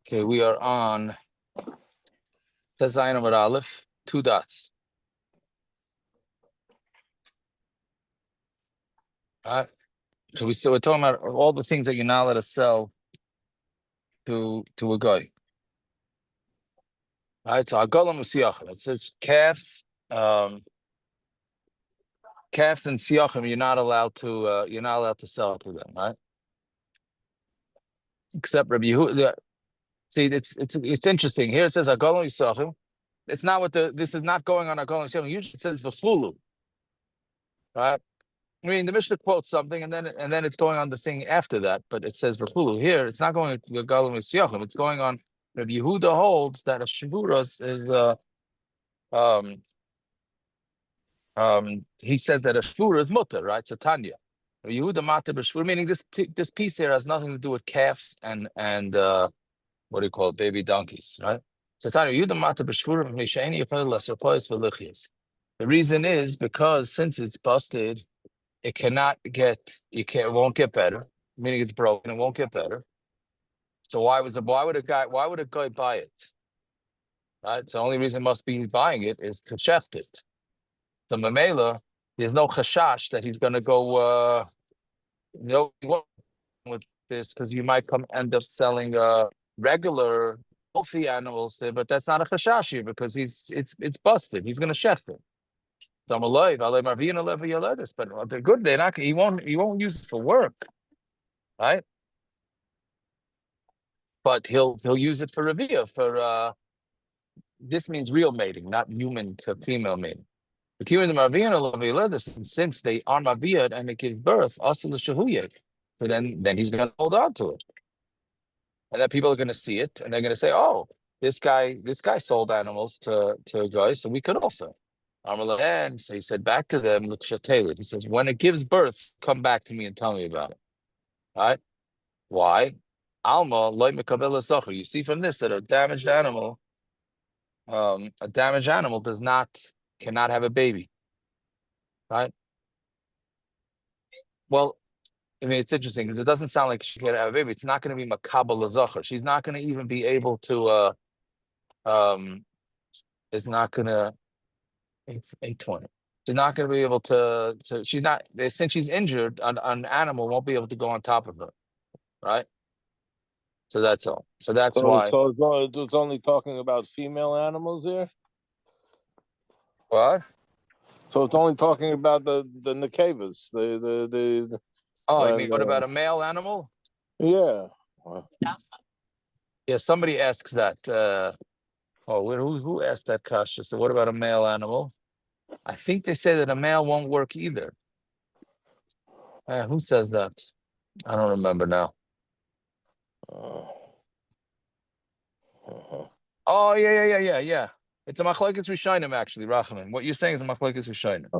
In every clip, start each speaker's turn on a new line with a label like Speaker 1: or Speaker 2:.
Speaker 1: Okay, we are on Tezayin with Aleph, 2 dots. All right. So we're talking about all the things that you're not allowed to sell to a guy. All right, so Agalam Usiyachim. It says calves, calves and siyachim. You're not allowed to sell to them, right? Except Rabbi Yehuda. See, it's interesting. Here it says Agalam Usiyachim. It's not what this is not going on Agalam Usiyachim. Usually it says V'fulu, right? I mean, the Mishnah quotes something, and then it's going on the thing after that. But it says V'chulu. Here, it's not going to Galim Yisyochim. It's going on. Rabbi Yehuda holds that a Shavuras is he says that a Shvura is mutter, right? So Tanya. Rabbi Yehuda matter b'Shvura, meaning this piece here has nothing to do with calves and what do you call it, baby donkeys, right? So Tanya Yehuda matter b'Shvura Mishani Yachal Lasarpais V'Lichias. The reason is because since it's busted, it it won't get better, meaning it's broken, it won't get better. So why would a guy buy it? Right? So the only reason it must be he's buying it is to shecht it. The Mamela, there's no chashash that he's gonna go with this, because you might end up selling regular healthy animals there, but that's not a chashash here because it's busted. He's gonna shecht it. So I'm alive. But they're good. They're not. He won't use it for work, right? But he'll use it for revia. For this means real mating, not human to female mating. But here in the Maviyah, since they are Maviyah and it gives birth, also the Shahuyek. So then he's going to hold on to it, and then people are going to see it, and they're going to say, "Oh, this guy sold animals to guys, so we could also." And so he said back to them, look, Shataylid. He says, when it gives birth, come back to me and tell me about it. All right? Why? Alma, loy mekabel zacher. You see from this that a damaged animal cannot have a baby. Right? Well, I mean, it's interesting because it doesn't sound like she can have a baby. It's not going to be makabel zacher. She's not going to even be able to it's not going to 820. She's not going to be able to. She's not, since she's injured. An animal won't be able to go on top of her, right? So that's all. So that's why.
Speaker 2: So it's only talking about female animals here.
Speaker 1: What?
Speaker 2: So it's only talking about the nekevas.
Speaker 1: Oh, you mean what about a male animal?
Speaker 2: Yeah.
Speaker 1: Yeah. Somebody asks that. Who asked that question? So what about a male animal? I think they say that a male won't work either. Who says that? I don't remember now. Oh, yeah. It's a machlokes rishonim, actually, Rachamim. What you're saying is a machlokes rishonim.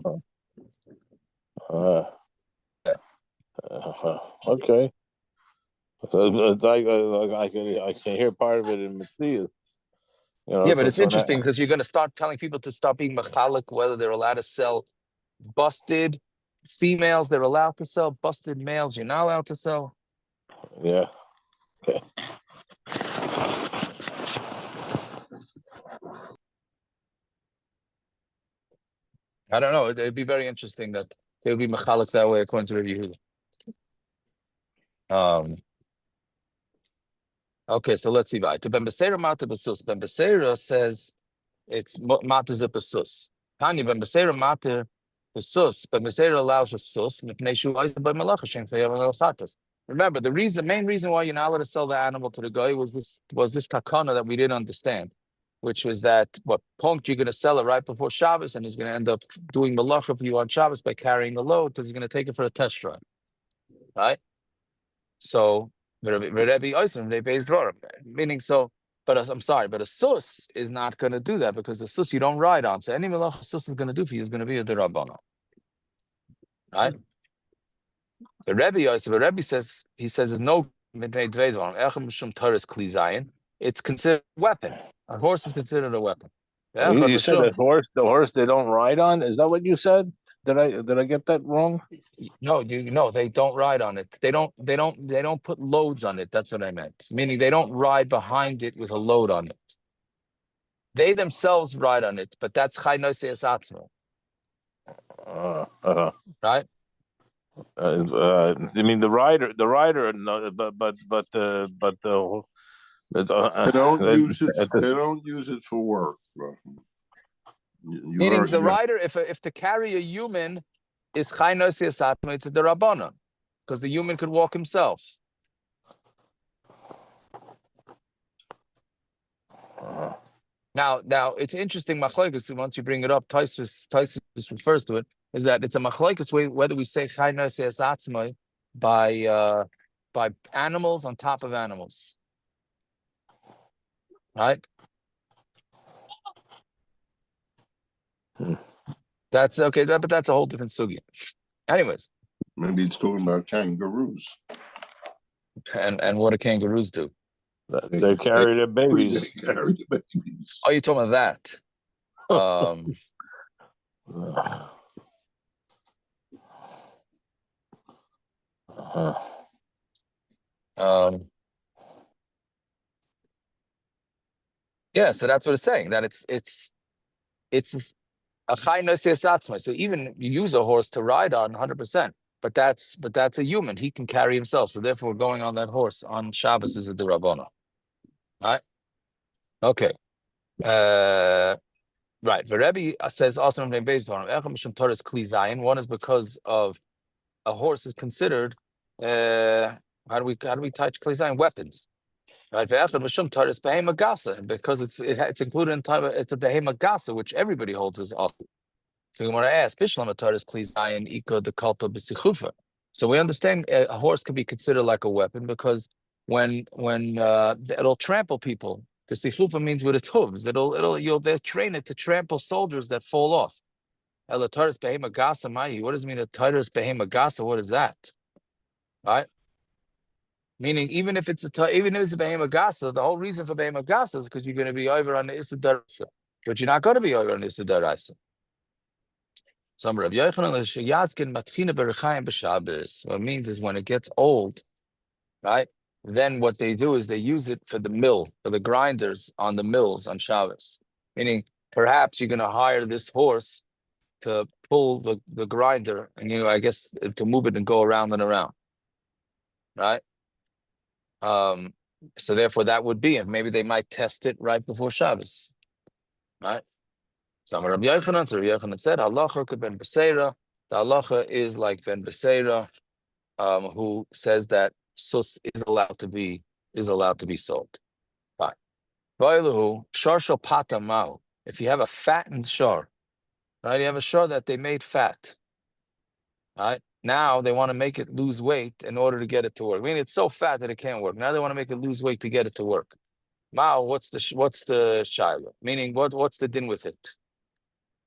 Speaker 2: Okay. So I can hear part of it in Matthias.
Speaker 1: Yeah, but it's interesting because you're going to start telling people to stop being machalik, whether they're allowed to sell busted females, they're allowed to sell busted males, you're not allowed to sell.
Speaker 2: Yeah. Okay.
Speaker 1: I don't know. It'd be very interesting that they would be machalik that way, according to Rabbi Yehuda. Okay, so let's see. Ben Beseira Mata Besus. Ben Beseira says it's Mata Zepesus. Tanya Ben Beseira Mata Besus. Ben Beseira allows a sus. Remember, the main reason why you're not allowed to sell the animal to the guy was this takana that we didn't understand, which was that punk you're going to sell it right before Shabbos, and he's going to end up doing malacha for you on Shabbos by carrying the load because he's going to take it for a test drive, right? So. Meaning but a sus is not going to do that because a sus you don't ride on. So any malacha sus is going to do for you is going to be a derabana, right? The Rebbe says there's no it's considered a weapon. A horse is considered a weapon.
Speaker 2: You said the horse they don't ride on. Is that what you said? Did I get that wrong?
Speaker 1: No, they don't ride on it. They don't put loads on it. That's what I meant. Meaning they don't ride behind it with a load on it. They themselves ride on it, but that's Chai Noseas Atzmo. Right?
Speaker 2: I mean the rider, no,
Speaker 3: They don't use it. They don't use it for work.
Speaker 1: Meaning the rider, if to carry a human is Chai Noseas Atzmo, it's a derabbanan, because the human could walk himself. Now it's interesting, machlokes. Once you bring it up, Taisus refers to it. Is that it's a machlokes way whether we say Chai Noseas Atzmo by animals on top of animals, right? That's okay, but that's a whole different sugya. Anyways,
Speaker 3: maybe it's talking about kangaroos.
Speaker 1: And what do kangaroos do?
Speaker 2: They carry their babies.
Speaker 3: They carry the babies.
Speaker 1: Oh, you're talking about that? Yeah, so that's what it's saying, that it's a Chai Noseas Atzmo. So even you use a horse to ride on 100%, but that's a human. He can carry himself. So therefore, going on that horse on Shabbos is a derabbanan. Right? Okay. Right. The Rebbe says also based on one is because of a horse is considered how do we touch Kli Zayin? Weapons. Right, because it's included in time. It's a behema gasa, which everybody holds as up. So we want to ask, so we understand a horse can be considered like a weapon because when it'll trample people. The sichufa means with its hooves. They'll train it to trample soldiers that fall off. What does it mean a taurus behema gasa? What is that? Right? Meaning, even if it's a behema gasa, the whole reason for behema gasa is because you're going to be over on the Issa Darasa, but you're not going to be over on the Issa Darasa. What it means is when it gets old, right? Then what they do is they use it for the mill, for the grinders on the mills on Shabbos. Meaning, perhaps you're going to hire this horse to pull the grinder, and I guess to move it and go around and around, right? So therefore that would be, and maybe they might test it right before Shabbos, right? So Rabbi Yochanan said, halacha could ben beseira. The halacha is like ben beseira, who says that sus is allowed to be sold. Fine. Sharsho pata mau. If you have a fattened shar, right? You have a shar that they made fat, right? Now they want to make it lose weight in order to get it to work. I mean, it's so fat that it can't work. Now they want to make it lose weight to get it to work. Mao, what's the shaila? Meaning, what's the din with it?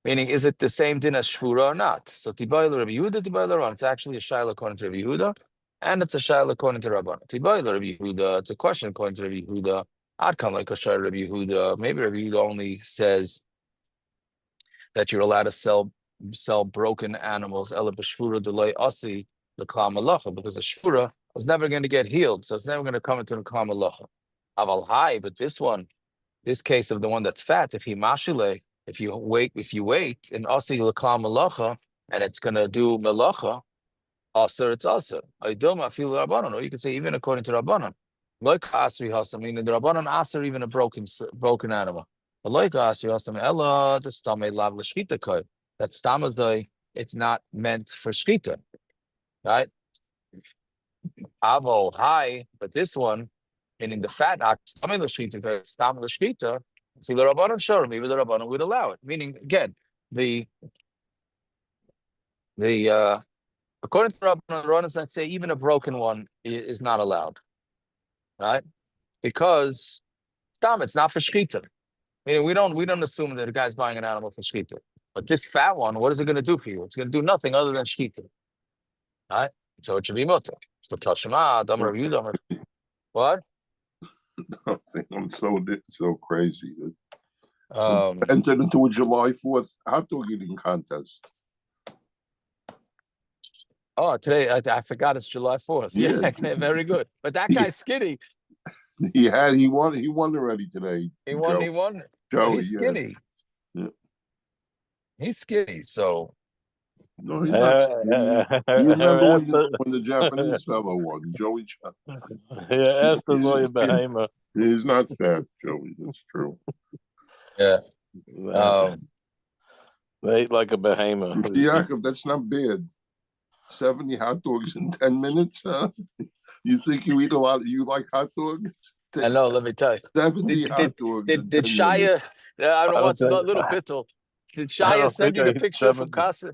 Speaker 1: Meaning, is it the same din as shvura or not? So tibayla Rabbi Yehuda, tibayla Rabban. It's actually a shaila according to Rabbi Yehuda, and it's a shaila according to Rabban. Tibayla Rabbi Yehuda. It's a question according to Rabbi Yehuda. I'd come like a shaila Rabbi Yehuda. Maybe Rabbi Yehuda only says that you're allowed to sell broken animals, ela b'shvura delay asi l'klam malacha, because the shvura is never going to get healed, so it's never going to come into the klam malacha. Aval hai, but this case of the one that's fat, if he mashile, if you wait, and asi l'klam malacha, and it's going to do malacha, aser, it's aser. Aydoma fil rabbanon, or you could say even according to rabbanon, like asri hasam, meaning the rabbanon aser even a broken animal. Like asri hasam ella the stamei lav l'shchita koy. That stamazai, it's not meant for shchita, right? Avo high, but this one, meaning the fat stamei l'shchita, the stam l'shchita. So the rabbanon sure, maybe the rabbanon would allow it. Meaning again, the according to the rabbanon, say even a broken one is not allowed, right? Because stam, it's not for shchita. Meaning we don't assume that a guy's buying an animal for shchita. But this fat one, what is it going to do for you? It's going to do nothing other than shchita, right? So it should be mutter. So Tashema, Damar Rav Yehuda, what?
Speaker 3: I think I'm so crazy.
Speaker 1: Um,
Speaker 3: Entered into a July 4th hot dog eating contest.
Speaker 1: Oh, today I forgot it's July 4th. Yeah,
Speaker 3: Yeah.
Speaker 1: very good. But that
Speaker 3: Yeah.
Speaker 1: guy's skinny.
Speaker 3: He won already today.
Speaker 1: He won. He won. Well,
Speaker 3: Joey,
Speaker 1: he's
Speaker 3: yeah.
Speaker 1: skinny.
Speaker 3: Yeah.
Speaker 1: He's skinny. So
Speaker 3: No, he's not. You remember when the Japanese fellow won, Joey?
Speaker 4: Yeah, ask the lawyer behemoth.
Speaker 3: He's not fat, Joey. That's true.
Speaker 1: yeah.
Speaker 4: They ate like a behemoth.
Speaker 3: Jacob, that's not bad. 70 hot dogs in 10 minutes, huh? You think you eat a lot? You like hot dogs?
Speaker 1: I know. Let me tell you.
Speaker 3: 70 hot dogs.
Speaker 1: Did Shia? I don't want a little bittle. Did Shia send you the picture from Casa?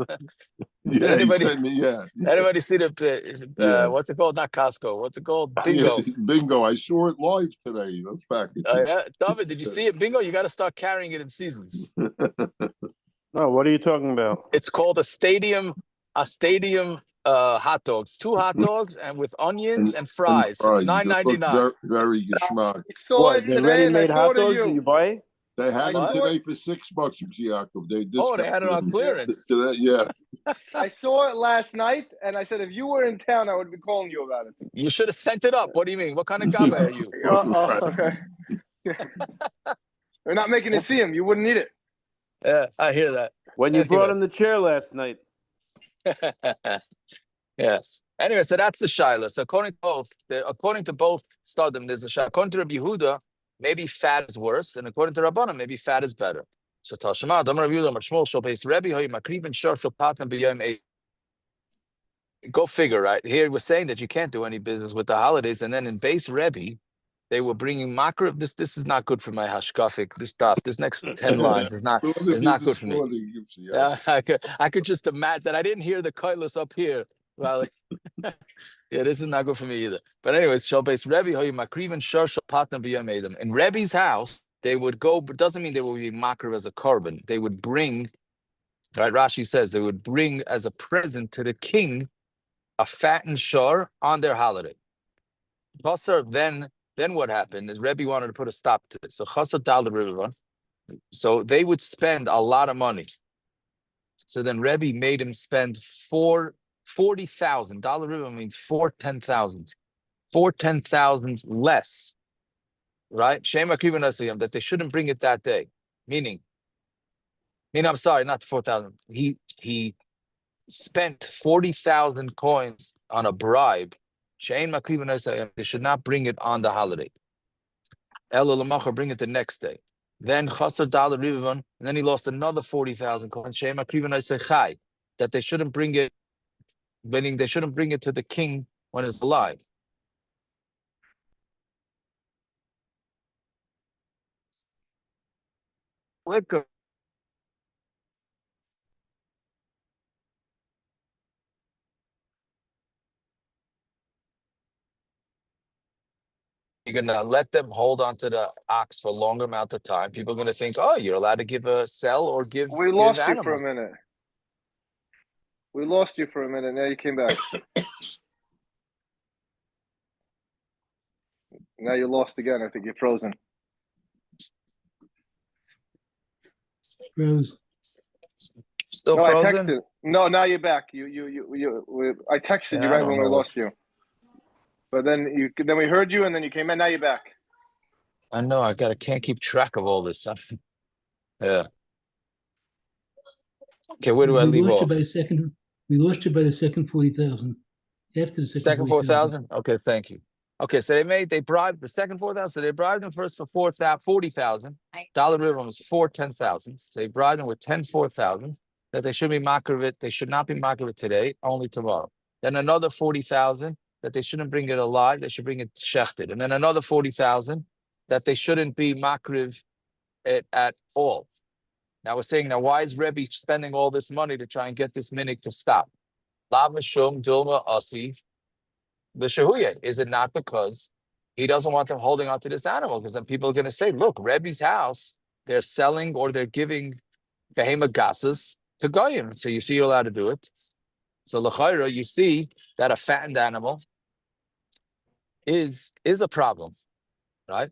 Speaker 3: Yeah,
Speaker 1: anybody?
Speaker 3: he sent me. Yeah.
Speaker 1: Anybody see the? What's it called? Not Costco. What's it called? Bingo.
Speaker 3: Yeah, bingo. I saw it live today. Those packages.
Speaker 1: Yeah, David, did you see it? Bingo. You got to start carrying it in seasons.
Speaker 2: Oh, what are you talking about?
Speaker 1: It's called a stadium hot dogs. 2 hot dogs and with onions and fries for $9.99.
Speaker 3: Very geschmack.
Speaker 2: What, they're ready-made hot dogs? Did you buy it?
Speaker 3: They had them today for $6, Jacob.
Speaker 1: They had it on clearance.
Speaker 3: Today, yeah.
Speaker 5: I saw it last night, and I said, if you were in town, I would be calling you about it.
Speaker 1: You should have sent it up. What do you mean? What kind of guy are you?
Speaker 5: Okay. They're not making it see him. You wouldn't need it.
Speaker 1: Yeah, I hear that.
Speaker 2: When you brought him the chair last night.
Speaker 1: Yes. Anyway, so that's the Shiloh. So according to both Stadim, there's a Shiloh. According to Rabbi Yehuda, maybe fat is worse, and according to Rabbanan, maybe fat is better. So Tashma, Dom Rabbi Yehuda, Shmuel, Shopes Rebbe, Hoy Makriven Shor Shopatan B'Yom Eight. Go figure, right? Here we're saying that you can't do any business with the holidays, and then in base Rebbe, they were bringing makriv. This is not good for my hashkafik. This stuff. This next 10 lines is not good for me. I could just imagine that I didn't hear the kailos up here. Well, yeah, this is not good for me either. But anyways, Shabbat Rebbe Hoy Makriven Shor Shapatna B'Yom Edom. In Rebbe's house, they would go, but doesn't mean they will be makriv as a korban. They would bring, right? Rashi says they would bring as a present to the king a fattened shor on their holiday. Then what happened is Rebbe wanted to put a stop to it. So Chasad Dal the river. So they would spend a lot of money. So then Rebbe made him spend $40,000. River means 10,000. 10,000 less. Right? Shema Krivan Asiyam, that they shouldn't bring it that day. Meaning, I'm sorry, not 4,000. He spent 40,000 coins on a bribe. They should not bring it on the holiday. Bring it the next day. Then Chasar Dal Rivan, and then he lost another 40,000 coins. That they shouldn't bring it, meaning they shouldn't bring it to the king when it's alive. Liquor. You're gonna let them hold on to the ox for a longer amount of time. People are gonna think, oh, you're allowed to sell or give.
Speaker 5: We lost you
Speaker 1: animals.
Speaker 5: for a minute. We lost you for a minute. Now you came back. Now you're lost again. I think you're frozen.
Speaker 1: Still
Speaker 5: no,
Speaker 1: frozen?
Speaker 5: I texted. No, now you're back. I texted you right when we lost you. But then we heard you, and then you came in. Now you're back.
Speaker 1: I know. I can't keep track of all this stuff. Yeah. Okay, where do I leave off?
Speaker 6: We lost you by the second 40,000. After the
Speaker 1: second 4,000. Okay, thank you. Okay, so they bribed the second 4,000. So they bribed them first for 40,000. Dollar river was 10,000. So they bribed them with 4,000 that they should be makriv. They should not be makriv today, only tomorrow. Then another 40,000 that they shouldn't bring it alive. They should bring it shechted. And then another 40,000 that they shouldn't be makriv it at all. Now we're saying, why is Rebbe spending all this money to try and get this minik to stop? Lav Mishum Dilma Asi the Shahuya. Is it not because he doesn't want them holding on to this animal? Because then people are going to say, look, Rebbe's house, they're selling or they're giving Behema Gassas to Goyim. So you see you're allowed to do it. So L'chaira, you see that a fattened animal is a problem, right?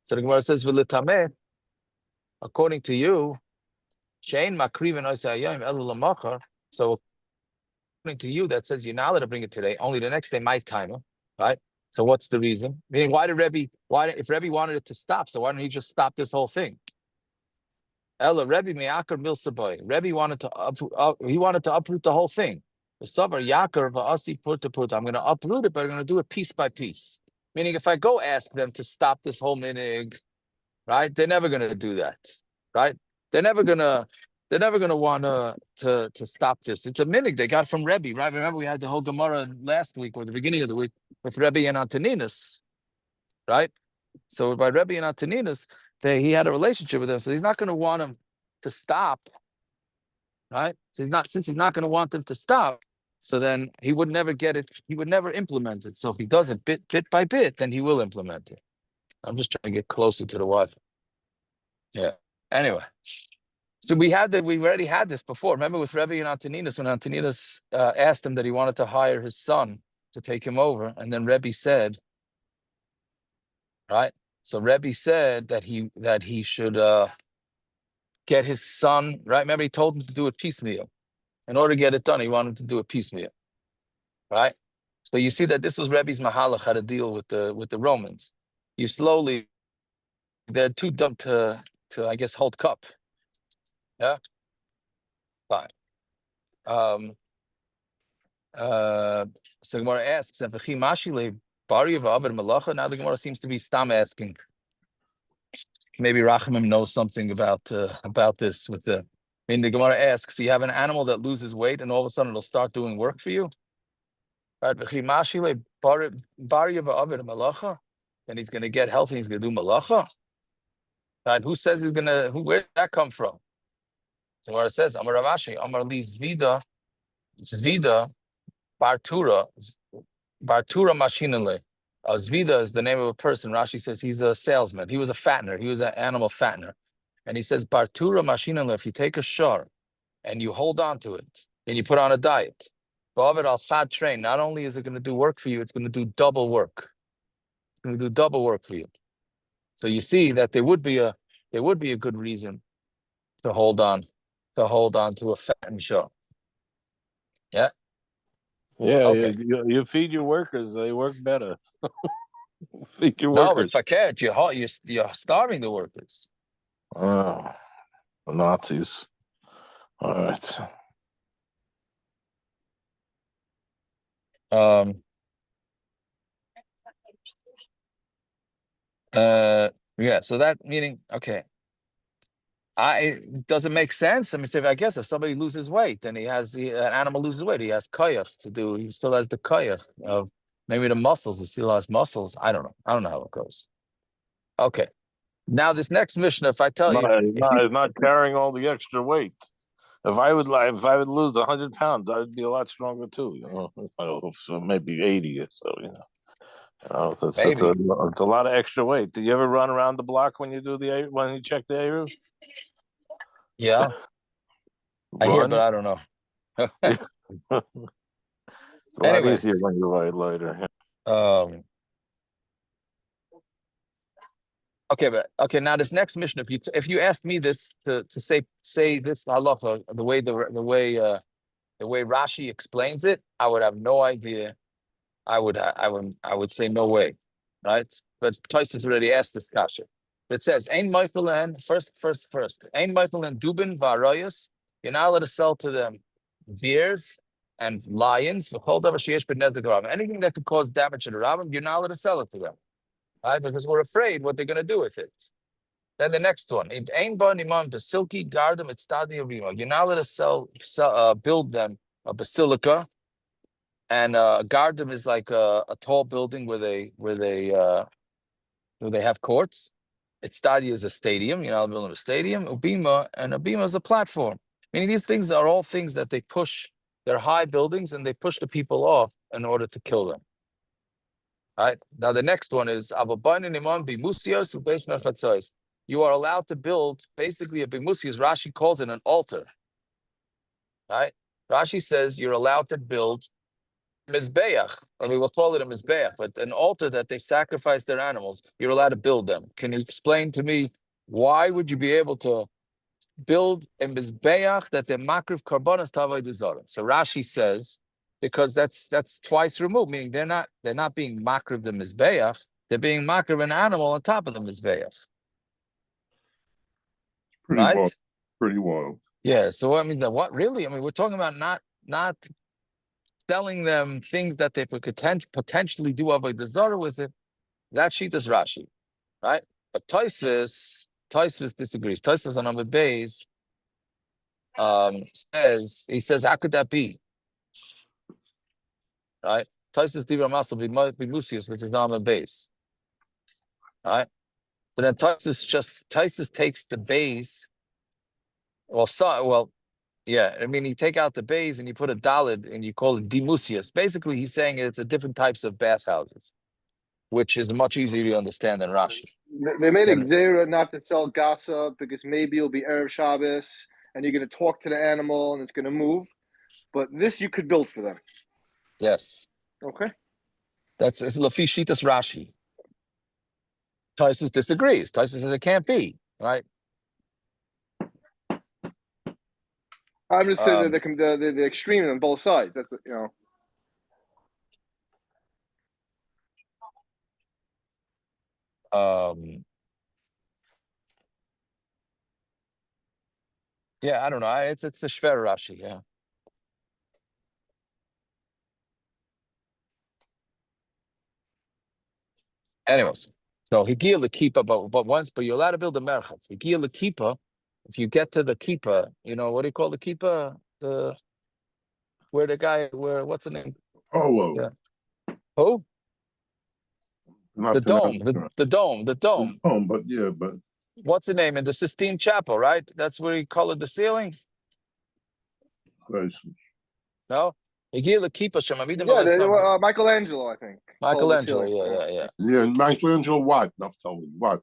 Speaker 1: So the Gemara says, V'litameh, according to you, Shein Makriven Oisayayim Elu L'machar. So to you that says you're not allowed to bring it today, only the next day my timer, right? So what's the reason? Meaning, if Rebbe wanted it to stop, so why don't he just stop this whole thing? Ella Rebbe me'akar milsaboy. Rebbe wanted to uproot the whole thing. The sabar yakar va'asi put. I'm going to uproot it, but I'm going to do it piece by piece. Meaning, if I go ask them to stop this whole minig, right? They're never going to do that, right? They're never gonna want to stop this. It's a minig they got from Rebbe, right? Remember we had the whole Gemara last week or the beginning of the week with Rebbe and Antoninus, right? So by Rebbe and Antoninus, he had a relationship with them, so he's not going to want them to stop, right? So since he's not going to want them to stop, so then he would never get it. He would never implement it. So if he does it bit by bit, then he will implement it. I'm just trying to get closer to the wife. Yeah. Anyway, so we already had this before. Remember with Rebbe and Antoninus, when Antoninus asked him that he wanted to hire his son to take him over, and then Rebbe said, right? So Rebbe said that he should get his son, right? Remember he told him to do it piecemeal. In order to get it done, he wanted him to do it piecemeal, right? So you see that this was Rebbe's mahalach, how to deal with the Romans. They're too dumb to I guess hold cup. Yeah. Fine. So Gemara asks, now the Gemara seems to be stam asking. Maybe Rachamim knows something about this with the. I mean, the Gemara asks, so you have an animal that loses weight, and all of a sudden it'll start doing work for you, right? Then he's going to get healthy. He's going to do malacha. Right? Who says he's going to? Where did that come from? So where it says, Amar Ravashi, Amar Li Zvida Bartura Machinale. Zvida is the name of a person. Rashi says he's a salesman. He was a fattener. He was an animal fattener. And he says, Bartura Machinale, if you take a shar and you hold on to it, and you put on a diet, train, not only is it going to do work for you, it's going to do double work. It's going to do double work for you. So you see that there would be a good reason to hold on to a fattened shar. Yeah.
Speaker 4: Yeah,
Speaker 1: Okay.
Speaker 4: you feed your workers; they work better. Feed your
Speaker 1: No, but
Speaker 4: workers.
Speaker 1: fakert, you're starving the workers.
Speaker 4: Oh, the Nazis. All right.
Speaker 1: Yeah. So that meaning, okay. It doesn't make sense. I mean, I guess if somebody loses weight, then an animal loses weight, he has koyach to do. He still has the koyach of maybe the muscles. He still has muscles. I don't know. I don't know how it goes. Okay. Now this next mission, if I tell
Speaker 4: No,
Speaker 1: you,
Speaker 4: he's not carrying all the extra weight. If I would lose 100 pounds, I'd be a lot stronger too. You know, so maybe 80 or so. You know, it's a lot of extra weight. Do you ever run around the block when you check the Eruv?
Speaker 1: yeah, I hear, but I don't know.
Speaker 4: It's a lot easier when you ride lighter.
Speaker 1: Okay, now this next mission, if you asked me this to say this halacha the way Rashi explains it, I would have no idea. I would say no way, right? But Tosis already asked this kasha. It says, "Ein Michaelan first. Ein Michaelan Dubin Varayas. You're not allowed to sell to them bears and lions. Anything that could cause damage to the rabbin, you're not allowed to sell it to them, right? Because we're afraid what they're going to do with it." Then the next one, Ein Ban Imam Basilki Garden at Stadia Rima. You're not allowed to build them a basilica. And Garden is like a tall building where they have courts. Stadia is a stadium. You're not building a stadium. Ubima is a platform. Meaning these things are all things that they push. They're high buildings and they push the people off in order to kill them. Right? Now the next one is you are allowed to build basically a bimusios. Rashi calls it an altar. Right? Rashi says you're allowed to build mizbeach, or we will call it a mizbeach, but an altar that they sacrifice their animals. You're allowed to build them. Can you explain to me why would you be able to build a mizbeach that the makriv karbanas tavay dezara? So Rashi says because that's twice removed, meaning they're not being makriv the mizbeach, they're being makriv an animal on top of the mizbeach,
Speaker 3: Pretty
Speaker 1: right?
Speaker 3: wild. Pretty wild.
Speaker 1: Yeah. So I mean, what really? I mean, we're talking about not selling them things that they could potentially do avodah zarah with it. That sheet is Rashi, right? But Tosfos disagrees. Tosfos on Amud Beis says, how could that be? Right? Tosfos Dibra Masel Bimusius, which is not Amud Beis. Right? So then Tosfos takes the base. Yeah. I mean, you take out the base and you put a dalid and you call it dimusius. Basically, he's saying it's a different types of bathhouses, which is much easier to understand than Rashi.
Speaker 5: They made
Speaker 1: Then-
Speaker 5: a Zarah not to sell gossip because maybe it'll be Erev Shabbos and you're going to talk to the animal and it's going to move. But this you could build for them.
Speaker 1: Yes.
Speaker 5: Okay.
Speaker 1: It's Lafi Shitas Rashi. Tosfos disagrees. Tosfos says it can't be, right?
Speaker 5: I'm just saying that the extreme on both sides. That's,
Speaker 1: Yeah, I don't know. It's a Shver Rashi, yeah. Anyways, so Higia Lakipa, but you're allowed to build a merchatz. Higia Lakipa, if you get to the Kipa, what do you call the Kipa? What's the name?
Speaker 3: Oh,
Speaker 1: Yeah. Who?
Speaker 3: not
Speaker 1: The
Speaker 3: to
Speaker 1: dome,
Speaker 3: mention-
Speaker 1: the dome.
Speaker 3: Oh, but
Speaker 1: What's the name? In the Sistine Chapel, right? That's where he colored the ceiling?
Speaker 3: nice.
Speaker 1: No? Higia Lakipa Shema.
Speaker 5: Michelangelo, I think.
Speaker 1: Michelangelo, yeah.
Speaker 3: Yeah, Michelangelo what? Naftali, what?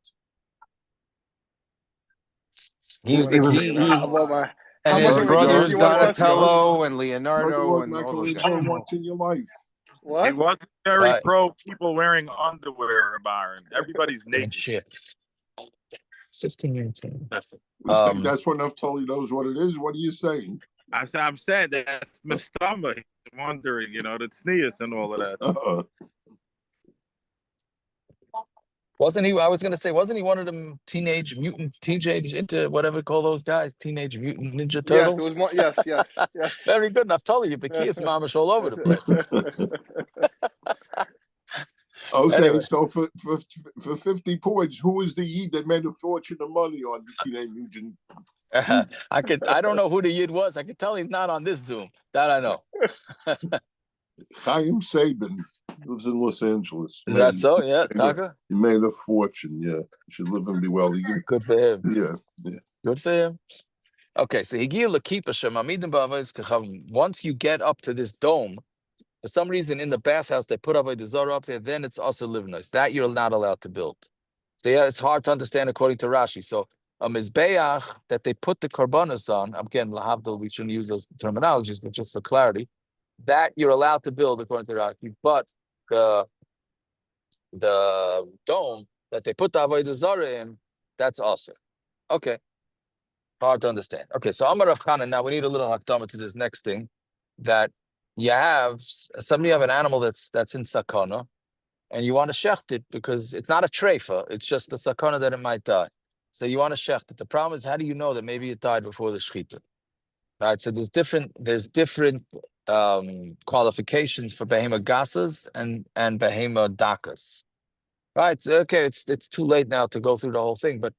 Speaker 1: He was the
Speaker 5: How
Speaker 7: And
Speaker 5: much
Speaker 7: his
Speaker 5: of a
Speaker 7: brothers
Speaker 5: you wanna test
Speaker 7: Donatello and
Speaker 3: What
Speaker 7: Leonardo and all those
Speaker 3: Michelangelo
Speaker 7: guys.
Speaker 3: wants in your life?
Speaker 5: What?
Speaker 8: He wasn't very
Speaker 1: Right.
Speaker 8: pro people wearing underwear, Byron. Everybody's
Speaker 1: and
Speaker 8: naked.
Speaker 1: shit. 15 minutes.
Speaker 3: That's what Naftali knows what it is. What are you saying?
Speaker 8: I'm saying that's Mustama. He's wondering, the sneeze and all of that.
Speaker 1: Wasn't he? I was gonna say, wasn't he one of them teenage into whatever we call those guys, teenage mutant ninja
Speaker 5: Yes,
Speaker 1: turtles?
Speaker 5: it was more. Yes.
Speaker 1: Very good. And I've told you, Bekias mamish all over the place.
Speaker 3: Okay,
Speaker 1: Anyway.
Speaker 3: so for 50 points, who was the Yid that made a fortune of money on the Teenage Mutant?
Speaker 1: I don't know who the Yid was. I can tell he's not on this Zoom. That I know.
Speaker 3: Chaim Sabin lives in Los Angeles.
Speaker 1: Is that so? Yeah, Taka.
Speaker 3: He made a fortune. Yeah, he should live and be well.
Speaker 1: Good for him.
Speaker 3: Yeah.
Speaker 1: Good for him. Okay, so Higia Lakipa Shemamidim Bavos Kachavim. Once you get up to this dome, for some reason in the bathhouse they put Avodah Zarah up there, then it's also livnos. That you're not allowed to build. So yeah, it's hard to understand according to Rashi. So a mizbeach that they put the korbanos on, again, lahavdil, we shouldn't use those terminologies, but just for clarity, that you're allowed to build according to Rashi. But the dome that they put the Avodah Zarah in, that's also okay. Hard to understand. Okay, so Amar Rav Chanan. Now we need a little hakdama to this next thing, that you have an animal that's in sakana, and you want to shecht it because it's not a treifa, it's just a sakana that it might die. So you want to shecht it. The problem is, how do you know that maybe it died before the shechita? Right. So there's different qualifications for behema gasas and behema dakas. Right. So, okay, it's too late now to go through the whole thing, but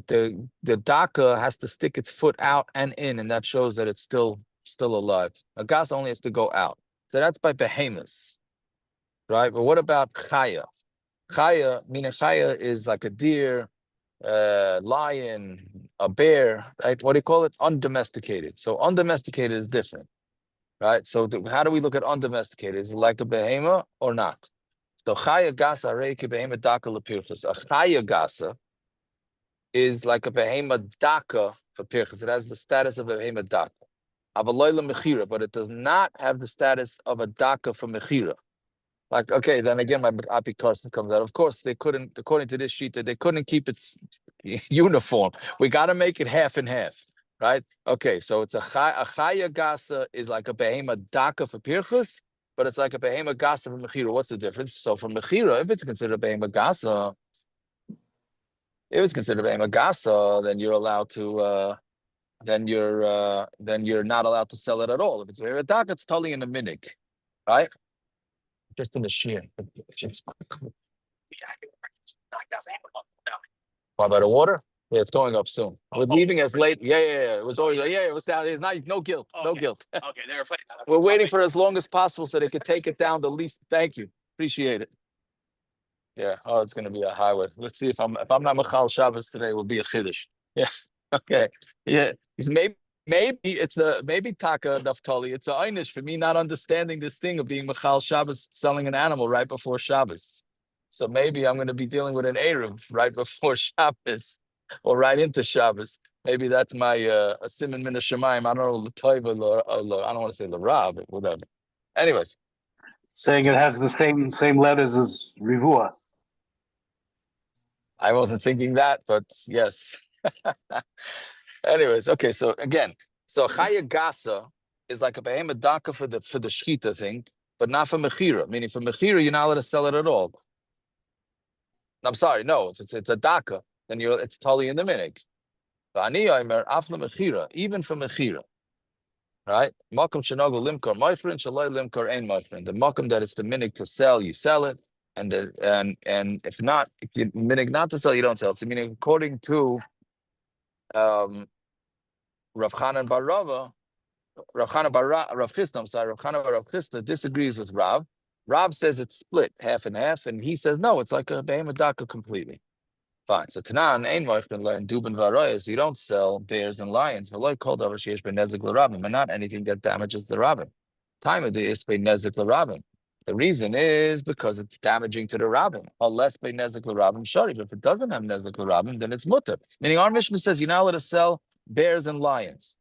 Speaker 1: the daka has to stick its foot out and in, and that shows that it's still alive. A gas only has to go out. So that's by behemoths. Right? But what about chaya? Chaya is like a deer, lion, a bear, right? What do you call it? Undomesticated. So undomesticated is different. Right? So how do we look at undomesticated? Is it like a behemoth or not? So chaya gasa reiki behemoth daka lepirchus. A chaya gasa is like a behemoth daka for pirchus. It has the status of a behemoth daka. Avaloyla mechira, but it does not have the status of a daka for mechira. Like, okay, then again, my apikosis comes out. Of course, they couldn't, according to this sheet, they couldn't keep its uniform. We got to make it half and half, right? Okay, so it's a chaya gasa is like a behema daka for pirchus, but it's like a behema gasa for mechira. What's the difference? So for mechira, if it's considered a behema gasa, then you're allowed to. Then you're not allowed to sell it at all. If it's a daka, it's totally in a minig, right? Just in the shear. What about the water? Yeah, it's going up soon. We're leaving as late. Yeah. It was always it was down. It's not no guilt. Okay. No guilt. Okay, they're afraid. We're waiting for as long as possible so they could take it down the least. Thank you. Appreciate it. Yeah. Oh, it's gonna be a highway. Let's see if I'm not Machal Shabbos today, it will be a Chiddush. Yeah. Okay. Yeah. Maybe Taka Naftali. It's a einish for me not understanding this thing of being Machal Shabbos, selling an animal right before Shabbos. So maybe I'm going to be dealing with an Erev right before Shabbos or right into Shabbos. Maybe that's my a Simon Min Shemayim. I don't know, L'Toiva, I don't want to say L'Ra, but whatever. Anyways.
Speaker 7: Saying it has the same letters as Rivua.
Speaker 1: I wasn't thinking that, but yes. Anyways, okay, so again, so Chaya Gasa is like a behemoth daka for the shchita thing, but not for mechira. Meaning for mechira, you're not allowed to sell it at all. I'm sorry, no. If it's a daka, then it's totally in the minig. Even for mechira, right? Makom shenago limkar moifrin, shalai limkar ein moifrin. The makom that it's the minig to sell, you sell it, and if not, if you minig not to sell, you don't sell it. So meaning according to Rav Chanan bar Rava, Rav Chanan bar Rav Chisda disagrees with Rav. Rav says it's split half and half, and he says no, it's like a behemoth daka completely. Fine. So Tanan ein moifrin and dubin varayas. You don't sell bears and lions. V'loy kol davar sheyesh benezik l'rabim, but not anything that damages the rabbin. Time of the is benezik l'rabim. The reason is because it's damaging to the rabbin. Unless benezik l'rabim shari. But if it doesn't have nezik l'rabim, then it's mutter. Meaning our Mishnah says you're not allowed to sell bears and lions,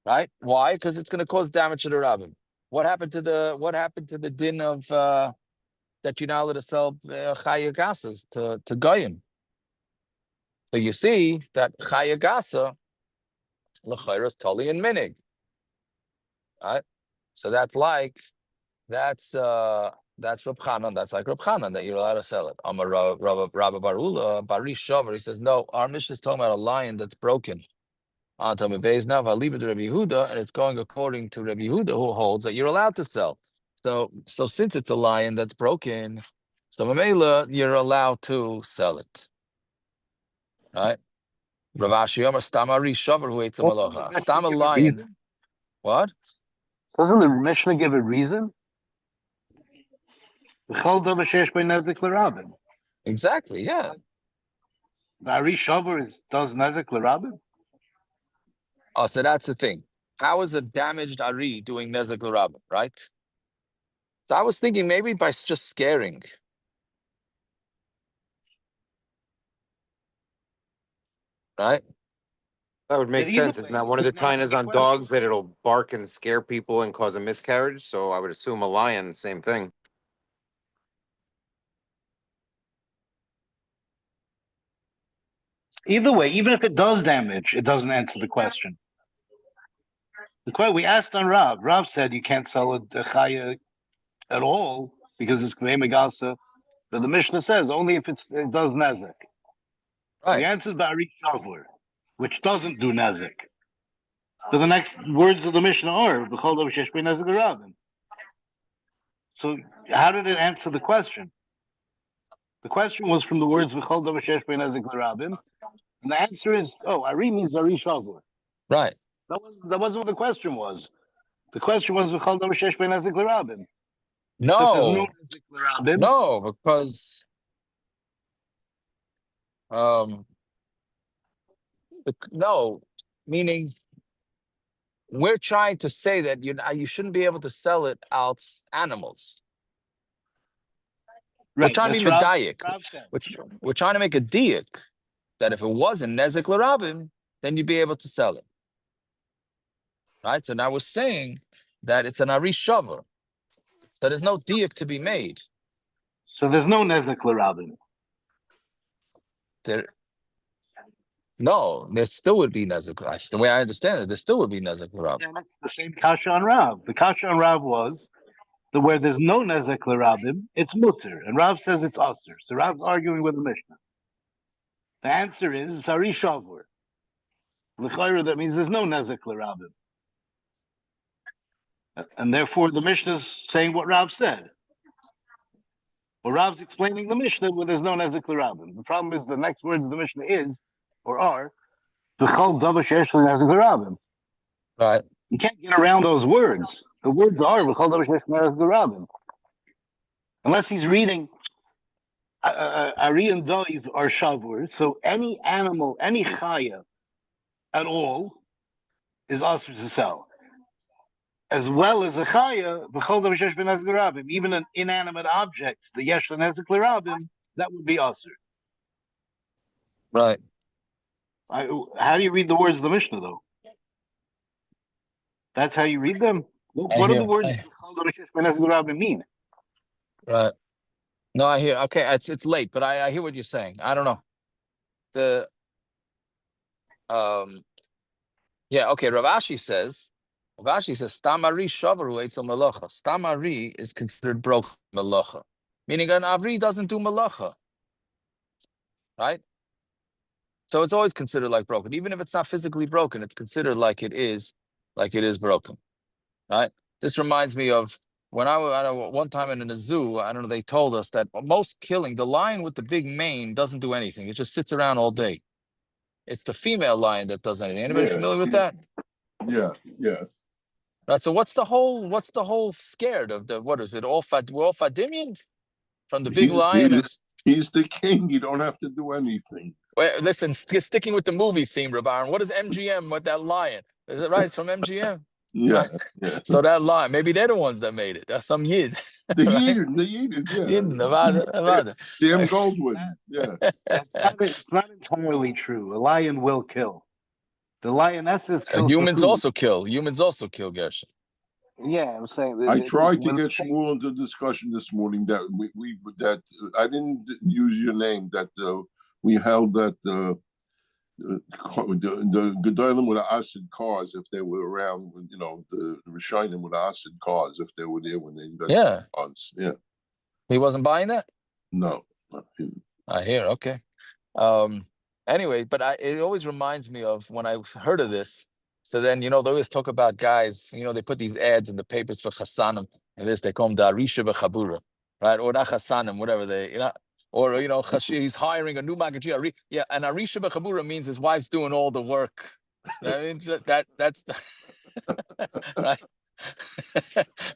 Speaker 1: right? Why? Because it's going to cause damage to the rabbin. What happened to the din of that you're not allowed to sell chaya gasas to goyim? So you see that chaya gasa l'chayra is totally in minig, right? So that's Reb Chanan. That's like Reb Chanan that you're allowed to sell it. Amar Rabbi Barula Bari Shavar. He says no. Our Mishnah is talking about a lion that's broken. Now I leave it to Rabbi Yehuda, and it's going according to Rabbi Yehuda, who holds that you're allowed to sell. So since it's a lion that's broken, so Mamela, you're allowed to sell it. Right? Ravashi Yomer Stamari Shavar who ate some aloha. Stam a lion. What?
Speaker 7: Doesn't the Mishnah give a reason?
Speaker 1: Exactly, yeah.
Speaker 7: The Ari Shavar does nezik l'rabim?
Speaker 1: Oh, so that's the thing. How is a damaged Ari doing nezek l'rabim, right? So I was thinking maybe by just scaring. Right?
Speaker 9: That would make sense. It's not one of the tainas on dogs that it'll bark and scare people and cause a miscarriage. So I would assume a lion, same thing.
Speaker 7: Either way, even if it does damage, it doesn't answer the question. We asked on Rav. Rav said you can't sell a chaya at all because it's kvei megasa. But the Mishnah says only if it does nezik.
Speaker 1: Right.
Speaker 7: So the answer is Ba'ari Shavur, which doesn't do nezik. So the next words of the Mishnah are B'chol davar sheyesh bein nezik l'rabim. So how did it answer the question? The question was from the words B'chol davar sheyesh bein nezik l'rabim, and the answer is Ari means Ari Shavur.
Speaker 1: Right.
Speaker 7: That wasn't what the question was. The question was V'chol davar sheyesh bein nezik l'rabim.
Speaker 1: No.
Speaker 7: So if there's no nezik l'rabim,
Speaker 1: no, because no, meaning we're trying to say that you shouldn't be able to sell it out animals.
Speaker 7: right,
Speaker 1: We're trying to be medayik. We're trying to make a diak that if it wasn't nezik l'rabim, then you'd be able to sell it. Right? So now we're saying that it's an Ari Shavar. So there's no diak to be made.
Speaker 7: So there's no nezik l'rabim.
Speaker 1: No, there still would be nezek. The way I understand it, there still would be nezek l'Rab.
Speaker 7: And that's the same kasha on Rav. The kasha on Rav was that where there's no nezek l'Rabim, it's mutter, and Rav says it's aser. So Rav's arguing with the Mishnah. The answer is sari shavur. L'chayra, that means there's no nezek l'Rabim, and therefore the Mishnah is saying what Rav said. Well, Rav's explaining the Mishnah where there's no nezek l'Rabim. The problem is the next words of the Mishnah is or are v'chol davar sheyesh lo nezek l'Rabim.
Speaker 1: Right.
Speaker 7: You can't get around those words. The words are v'chol davar sheyesh lo nezek l'Rabim. Unless he's reading Ari and Doiv are shavur, so any animal, any chaya at all is asr to sell. As well as a chaya, v'chol davar sheyesh ben nezek l'Rabim, even an inanimate object, the yesh lo nezek l'Rabim, that would be asr.
Speaker 1: Right.
Speaker 7: How do you read the words of the Mishnah, though? That's how you read them? What do the words v'chol davar sheyesh ben nezek l'Rabim mean?
Speaker 1: Right. No, I hear. Okay, it's late, but I hear what you're saying. I don't know. Yeah, okay. Ravashi says Stamari Shavaru Eitzel Malacha. Stamari is considered broken Malacha. Meaning an Avri doesn't do Malacha. Right? So it's always considered like broken. Even if it's not physically broken, it's considered like it is broken. Right? This reminds me of when I one time in a zoo, I don't know, they told us that most killing, the lion with the big mane doesn't do anything. It just sits around all day. It's the female lion that does anything. Anybody familiar with that?
Speaker 3: Yeah.
Speaker 1: Right. So what's the whole scared of what is it? We're all Fadimian from the big lion.
Speaker 3: He's the king. You don't have to do anything.
Speaker 1: Wait, listen, sticking with the movie theme, Rabaran. What is MGM with that lion? Is it right? It's from MGM.
Speaker 3: Yeah.
Speaker 1: So that lion, maybe they're the ones that made it. That's some yid.
Speaker 3: The Yidden, yeah.
Speaker 1: Yidden, Nevada.
Speaker 3: Sam Goldwyn, yeah.
Speaker 7: It's not entirely true. A lion will kill. The lionesses kill.
Speaker 1: Humans also kill. Gershon.
Speaker 7: Yeah, I'm saying.
Speaker 3: I tried to get Shmuel into discussion this morning that that I didn't use your name, that we held that the Gedolim with the acid cars, if they were around, the Rishonim with the acid cars, if they were there when they invented cars. Yeah.
Speaker 1: He wasn't buying that?
Speaker 3: No.
Speaker 1: I hear, okay. Anyway, but it always reminds me of when I heard of this. So then, they always talk about guys, they put these ads in the papers for Chassanim, and they call them Darisha B'Chabura, right? Or not Chassanim, whatever or, he's hiring a new Magaji. Yeah, and Arisha B'Chabura means his wife's doing all the work. I mean, that's right.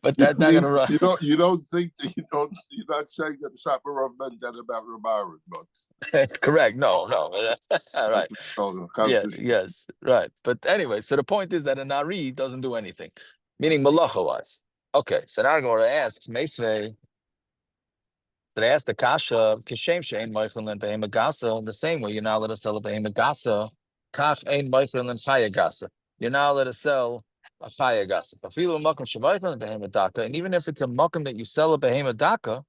Speaker 1: But that's not gonna run.
Speaker 3: You don't think that you're not saying that the Sapirov meant that about Rabaran, but
Speaker 1: correct. No. Right. Yes, right. But anyway, so the point is that an Ari doesn't do anything, meaning malacha wise. Okay, so now I'm going to ask Meisvei. So they asked the kasha, Kishem she'ein moichlin and behema gasa, the same way you're not allowed to sell a behema gasa, kach ein moichlin and chaya gasa. You're not allowed to sell a chaya gasa. And even if it's a makom that you sell a behema daka,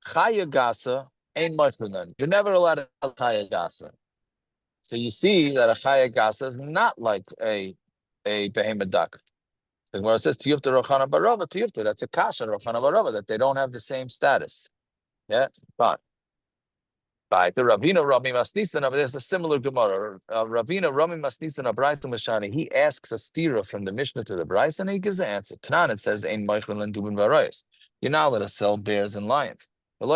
Speaker 1: chaya gasa ain't moichlin. You're never allowed to sell chaya gasa. So you see that a chaya gasa is not like a behema daka. So where it says tiyufta rochana barava, tiyufta, that's a kasha rochana barava, that they don't have the same status. Yeah, fine. By the Ravina Rami Masnisan, there's a similar Gemara. Ravina Rami Masnisan Abraisa Mashani. He asks a stira from the Mishnah to the Bryce, and he gives the answer. Tanan, it says, "Ein Meichel and Dubin Varayas." You're not allowed to sell bears and lions. And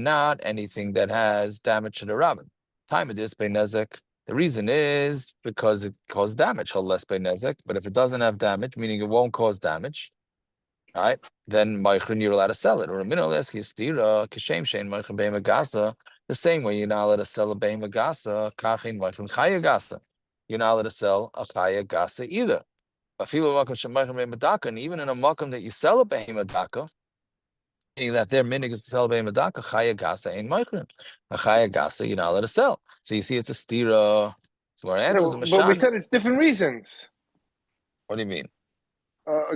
Speaker 1: not anything that has damage to the rabbin. Time of this nezek. The reason is because it caused damage. But if it doesn't have damage, meaning it won't cause damage, right? Then you're allowed to sell it. Or a minute stira kishem shein meichel beim gasa. The same way you're not allowed to sell a beim gasa, kachin meichel chaya gasa. You're not allowed to sell a chaya gasa either. And even in a makam that you sell a beim daka, meaning that their minig is to sell a beim daka, chaya gasa ain't meichel. A chaya gasa you're not allowed to sell. So you see, it's a stira. So our answer is a
Speaker 5: but we said it's different reasons.
Speaker 1: What do you mean?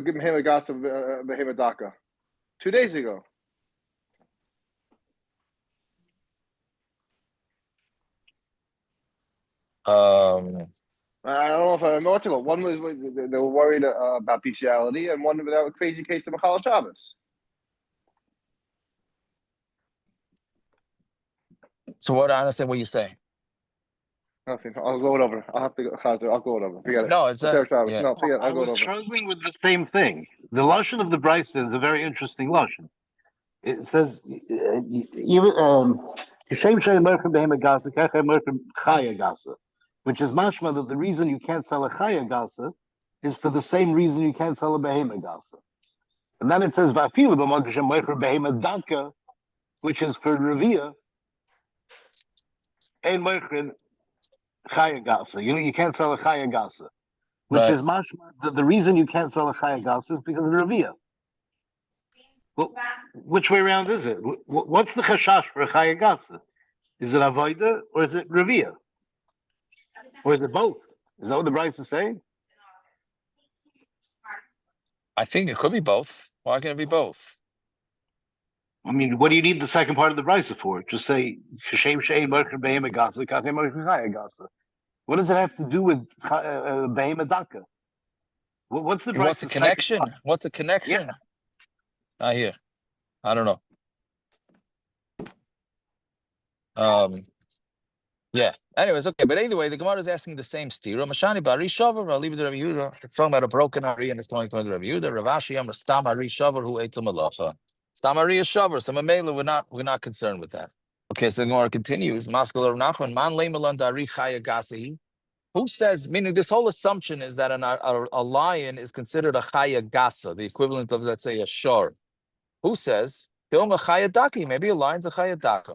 Speaker 5: Give him a gas of Behema Daka 2 days ago. I don't know if I remember what to go. One was they were worried about bestiality, and one about a crazy case of Machal Shabbos.
Speaker 1: So what? I understand what you're saying.
Speaker 5: Nothing. I'll go it over. I'll have to go. I'll go it over. Forget it.
Speaker 1: No, it's
Speaker 5: Shabbos.
Speaker 1: yeah.
Speaker 5: No, forget it.
Speaker 7: I
Speaker 5: I'll go it
Speaker 7: was
Speaker 5: over.
Speaker 7: struggling with the same thing. The lashon of the Brisa is a very interesting lashon. It says, which is mashma that the reason you can't sell a chaya gasa is for the same reason you can't sell a behema gasa. And then it says, which is for revia, and chaya gasa. You can't sell a chaya gasa, which
Speaker 1: Right.
Speaker 7: is mashma that the reason you can't sell a chaya gasa is because of revia. Well, which way around is it? What's the chashash for a chaya gasa? Is it avodah or is it revia? Or is it both? Is that what the Bryce is saying?
Speaker 1: I think it could be both. Why can't it be both?
Speaker 7: I mean, what do you need the second part of the Bryce for? Just say Hashem Shein Mercher Behema Gasa, Katem Mercher Chaya Gasa. What does it have to do with Behema Daka? What's the Bryce's
Speaker 1: What's a connection? What's a connection?
Speaker 7: Yeah.
Speaker 1: I hear. I don't know. Yeah. Anyways, okay. But anyway, the Gemara is asking the same stira. Mashani bari shavar. I'll leave it to Rabbi Yehuda. It's talking about a broken ari, and it's going to Rabbi Yehuda. Ravashi amar stam ari shavar who ate the malacha. Stam ari is shavar. So mamela, we're not concerned with that. Okay. So the Gemara continues. Maskal Rav Nachman man leimelan dari chaya gasi. Who says? Meaning, this whole assumption is that a lion is considered a chaya gasa, the equivalent of, let's say, a shor. Who says? Film a chaya daki. Maybe a lion's a chaya daka.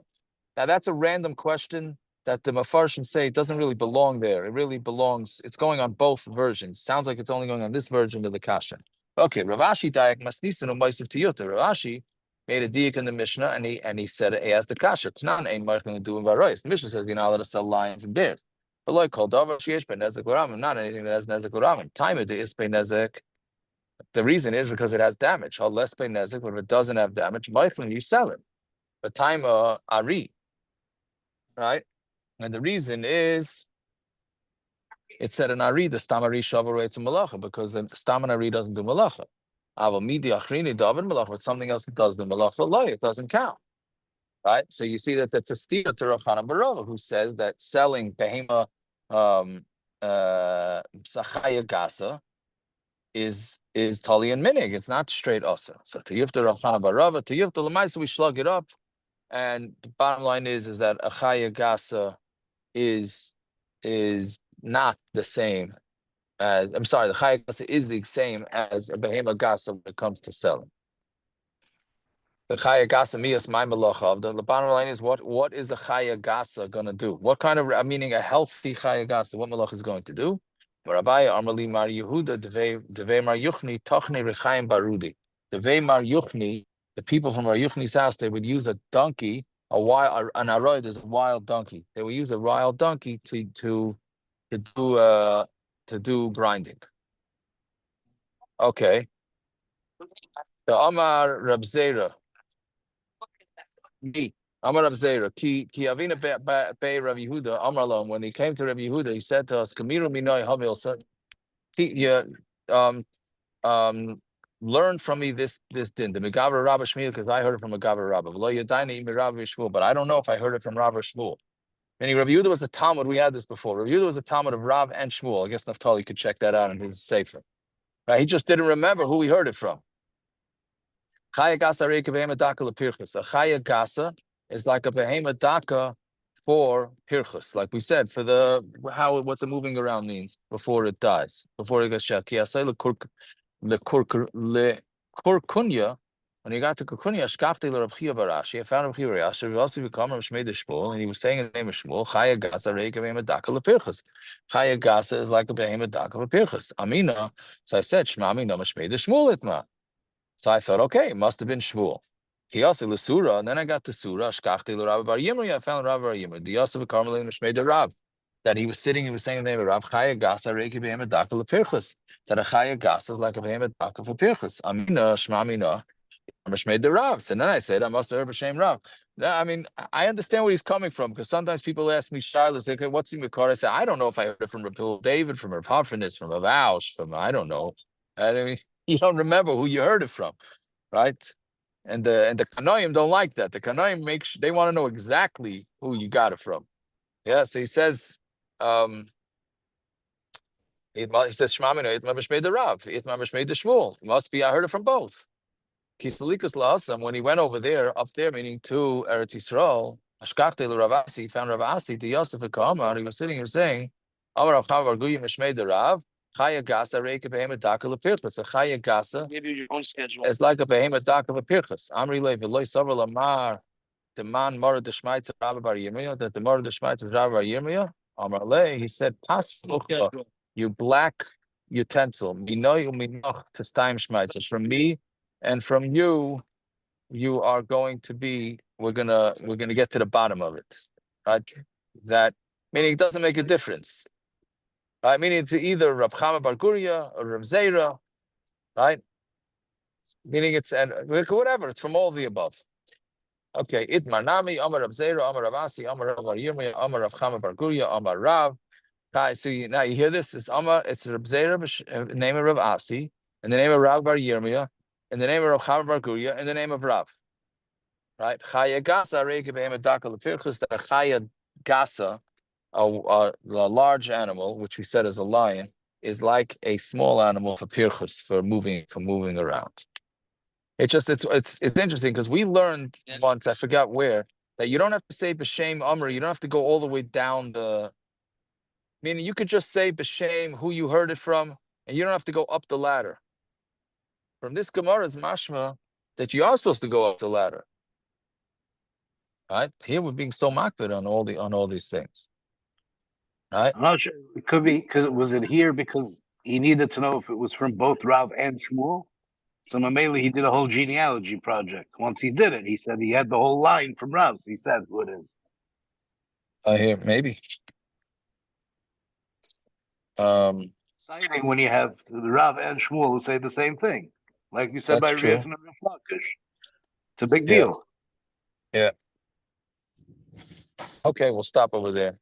Speaker 1: Now that's a random question that the Mefarshim say it doesn't really belong there. It really belongs, it's going on both versions. Sounds like it's only going on this version of the Kasha. Okay, Ravashi Dayak Masnisan Umaisiv Tiyuta. Ravashi made a diak in the Mishnah and he said he asked the Kasha. It's not ain't marking to do in Varois. The Mishnah says you're not allowed to sell lions and bears. But like called Davar Shiesh Ben Nezek Uramim, not anything that has Nezek Uramim. Time of the Ispe Nezek. The reason is because it has damage. How less Be Nezek, but if it doesn't have damage, Michael, you sell it. But time Ari. Right? And the reason is, it said in Ari, the Stamari Shavar to Malacha, because the Stamanari doesn't do Malacha. Avamidi Achrini David Malacha, but something else that does do Malacha, it doesn't count. Right? So you see that that's a steer to Rav Chanan Barova, who says that selling Behema Sachaya Gasa is Tali and Minig. It's not straight Asa. So to Yifta Rav Chanan Barova, to Yifta Lamaisa, we slug it up. And the bottom line is that a Chaya Gasa is not the same as, I'm sorry, the Chaya Gasa is the same as a Behema Gasa when it comes to selling. The Chaya Gasa Mias My Malacha. The bottom line is what is a Chaya Gasa gonna do? What kind of, meaning a healthy Chaya Gasa, what Malacha is going to do? Rabbi Amrali Mar Yehuda Deve Mar Yuchni Tochne Rechaim Barudi. Deve Mar Yuchni, the people from Mar Yuchni's house, they would use a donkey, an aroid is a wild donkey. They would use a wild donkey to do grinding. Okay. The Amar Rab Zera. Amar Rab Zera. Ki Avina Be Rav Yehuda Amar Lom. When he came to Rav Yehuda, he said to us, Kamiru Minoi Havil. Learn from me this din. The Megaber Rabba Shmuel, because I heard it from Megaber Rabba. But I don't know if I heard it from Rabba Shmuel. Meaning Rabbi Yehuda was a Talmud. We had this before. Rabbi Yehuda was a Talmud of Rav and Shmuel. I guess Naftali could check that out in his sefer. Right? He just didn't remember who he heard it from. Chaya Gasa Reika Behema Daka LePirchus. A Chaya Gasa is like a Behema Daka for Pirchus. Like we said, for what the moving around means before it dies, before it gets shot. Le Kurkunya, when he got to Kurkunya, Shkafte le Rav Chia Barashi, I found Rav Chia Barashi, we also become Rav Shmei de Shmuel, and he was saying in the name of Shmuel, Chaya Gasa Reika Behema Daka LePirchus. Chaya Gasa is like a Behema Daka for Pirchus. Amina, so I said, Shma Amina Shmei de Shmuel itma. So I thought, okay, it must have been Shmuel. He also le Surah, and then I got to Surah, Shkafte le Rabbi Bar Yimri, I found Rabbi Bar Yimri, the Yosef Carmelin Shmei de Rab. That he was sitting, he was saying the name of Rav Chaya Gasa Reiki Behema Daka LePirchus. That a Chaya Gasa is like a Behema Daka for Pirchus. Amina, Shma Amina, Made the Rav. And then I said, I must have heard B'Shem Rav. I mean, I understand where he's coming from, because sometimes people ask me, Shilas, okay, what's the Makar? I say, I don't know if I heard it from Rav David, from Rav Hafenis, from Rav Aush, from, I don't know. I mean, you don't remember who you heard it from, right? And the Kanoim don't like that. The Kanoim they want to know exactly who you got it from. Yeah, so he says, he says, Shmamino, Itma B'Shmei the Rav, Itma B'Shmei the Shmuel. Must be, I heard it from both. Kisalikus La'asam, when he went over there, up there, meaning to Eretz Yisrael, Ashkafte Ravasi, he found Ravasi, the Yosef Kamar, he was sitting here saying, Amar Rav Chavar Guyi Mishmei the Rav, Chaya Gasa, Reika Behemet Daka Lepirchas. A Chaya Gasa is like a Behemet Daka Lepirchas. Amri Levi, Loi Savar Lamar, the man Mara the Shmaitz of Rabbi Bar Yirmiyah, that the Mara the Shmaitz of Rabbi Bar Yirmiyah, Amar Le, he said, Pas you black utensil, Minoy Uminoch to Staim Shmaitz. From me and from you, you are going to be, we're gonna get to the bottom of it. Right? That meaning it doesn't make a difference. Right? Meaning it's either Rab Chama Bar Guria or Rab Zarah, right? Meaning it's and whatever, it's from all the above. Okay, Itmar Nami, Amar Rab Zarah, Amar Rab Asi, Amar Rab Bar Yirmiyah, Amar Rab Chama Bar Guria, Amar Rav. So now you hear this, it's Amar, it's Rab Zarah, name of Rab Asi, and the name of Rab Bar Yirmiyah, and the name of Rab Chama Bar Guria, and the name of Rav. Right? Chaya Gasa, Reika Behemet Daka Lepirchus, that a Chaya Gasa, a large animal, which we said is a lion, is like a small animal for Pirchus, for moving around. It's interesting because we learned once, I forgot where, that you don't have to say B'Shem Amri, you don't have to go all the way down meaning you could just say B'Shem, who you heard it from, and you don't have to go up the ladder. From this Gemara's mashma that you are supposed to go up the ladder. Right? Here we're being so makbid on all these things. Right?
Speaker 7: I'm not sure. It could be was it here because he needed to know if it was from both Rav and Shmuel? So Mamela, he did a whole genealogy project. Once he did it, he said he had the whole line from Rav. So he said who it is.
Speaker 1: Here maybe.
Speaker 7: Exciting when you have the Rav and Shmuel who say the same thing, like you said by Rief and Rafakish. It's a big deal.
Speaker 1: Yeah. Okay, we'll stop over there.